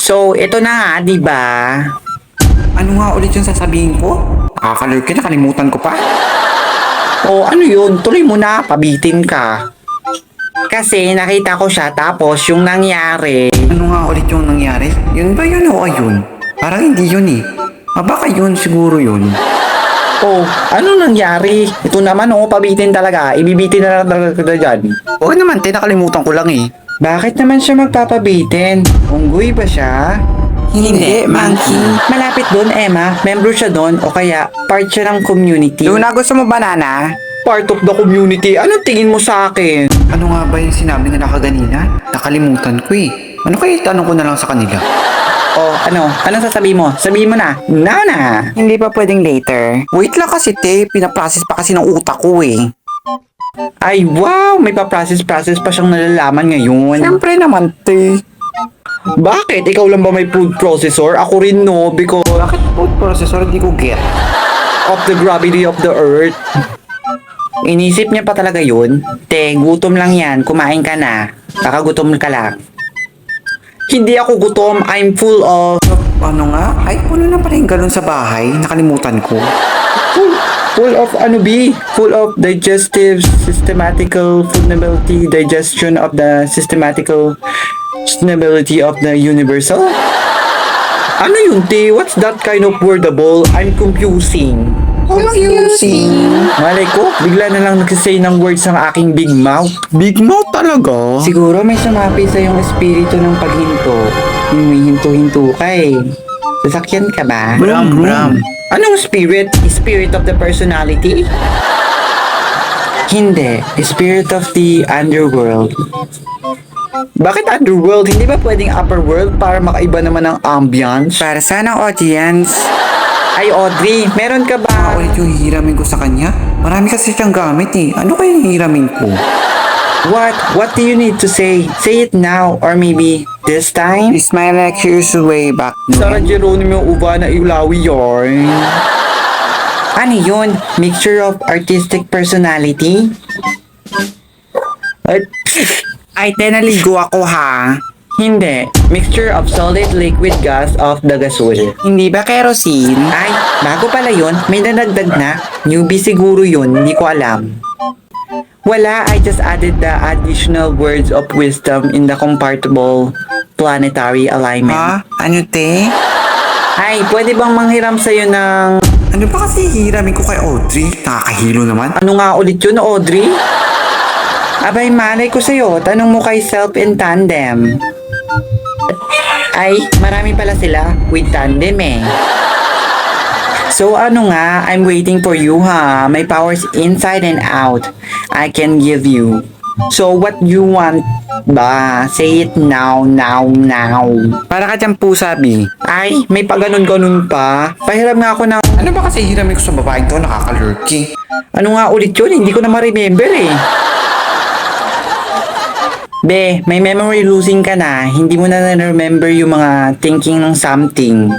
So, ito na nga, di ba? Ano nga ulit yung sasabihin ko? Nakakalurky, nakalimutan ko pa. O ano yun, tuloy mo na, pabitin ka. Kasi nakita ko siya tapos yung nangyari. Ano nga ulit yung nangyari? Yun ba yun o ayun? Parang hindi yun eh. Baka yun, siguro yun. Oh, ano nangyari? Ito naman pabitin talaga. Ibibitin na lang talaga dyan. Oo naman, nakalimutan ko lang eh. Bakit naman siya magpapabitin? Unggoy ba siya? Hindi, monkey. Malapit doon, Emma. Member siya doon o kaya part siya ng community. Luna, gusto mo banana? Part of the community. Anong tingin mo sa akin? Ano nga ba yung sinabi nila kaganina? Nakalimutan ko eh. Ano kaya itanong ko na lang sa kanila? Oh, ano? Anong sasabihin mo? Sabihin mo na. Now na. Hindi pa pwedeng later. Wait lang kasi te, pinaprocess pa kasi ng utak ko eh. Ay, wow! May pa-process pa siyang nalalaman ngayon. Siyempre naman te. Bakit? Ikaw lang ba may food processor? Ako rin no, because Bakit food processor di ko get? of the gravity of the earth. Inisip niya pa talaga yun. Te, gutom lang yan. Kumain ka na. Kakagutom ka lang. Hindi ako gutom. I'm full of... Ano nga? Ay, puno na pala yung galon sa bahay. Nakalimutan ko. Full of ano B? Full of digestive, systematical, fundamentality, digestion of the systematical, sustainability of the universal? Ano yun, T? What's that kind of wordable? I'm confusing. Confusing. Malay ko, bigla na lang nagsisay ng words ang aking big mouth. Big mouth talaga? Siguro may sumapi sa yung espiritu ng paghinto. Humihinto-hinto ka eh. Sasakyan ka ba? Bram, bram. Anong spirit? Spirit of the personality? Hindi. Spirit of the underworld. Bakit underworld? Hindi ba pwedeng upper world para makaiba naman ang ambience? Para sana audience. Ay, Audrey, meron ka Ano ba? ulit yung hihiramin ko sa kanya? Marami kasi siyang gamit eh. Ano kaya yung hihiramin ko? What? What do you need to say? Say it now or maybe this time? Is my lectures way back Sarah then? Geronimo Uba na Ilawi yarn. Ano yun? Mixture of artistic personality? Ay, tenaligo ako ha. Hindi. Mixture of solid liquid gas of the gasol. Hindi ba kerosene? Ay, bago pala yun, may nanagdag na. Newbie siguro yun, hindi ko alam. Wala, I just added the additional words of wisdom in the compartable planetary alignment. Ha? Ano te? Ay, pwede bang manghiram sa'yo ng... Ano ba kasi hihiramin ko kay Audrey? Nakakahilo naman. Ano nga ulit yun, Audrey? Abay, malay ko sa'yo. Tanong mo kay Self in Tandem. Ay, marami pala sila with tandem eh. So ano nga, I'm waiting for you ha. My powers inside and out. I can give you. So what you want ba? Say it now, now, now. Para ka dyan pusa, B. Ay, may paganon-ganon pa. Pahiram nga ako ng... Ano ba kasi hihiramin ko sa babaeng to? Nakakalurky. Ano nga ulit yun? Hindi ko na ma-remember eh. Be, may memory losing ka na. Hindi mo na na-remember yung mga thinking ng something.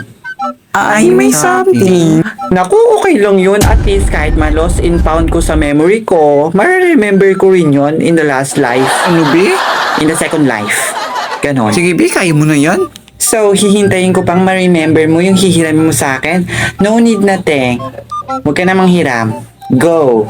Ay, may something. Naku, okay lang yun. At least kahit ma-lost and found ko sa memory ko, ma-remember ko rin yun in the last life. Ano, B? In the second life. Ganon. Sige, B, kaya mo na yan. So, hihintayin ko pang ma-remember mo yung hihiramin mo sa akin? No need na, te. Huwag ka namang hiram. Go!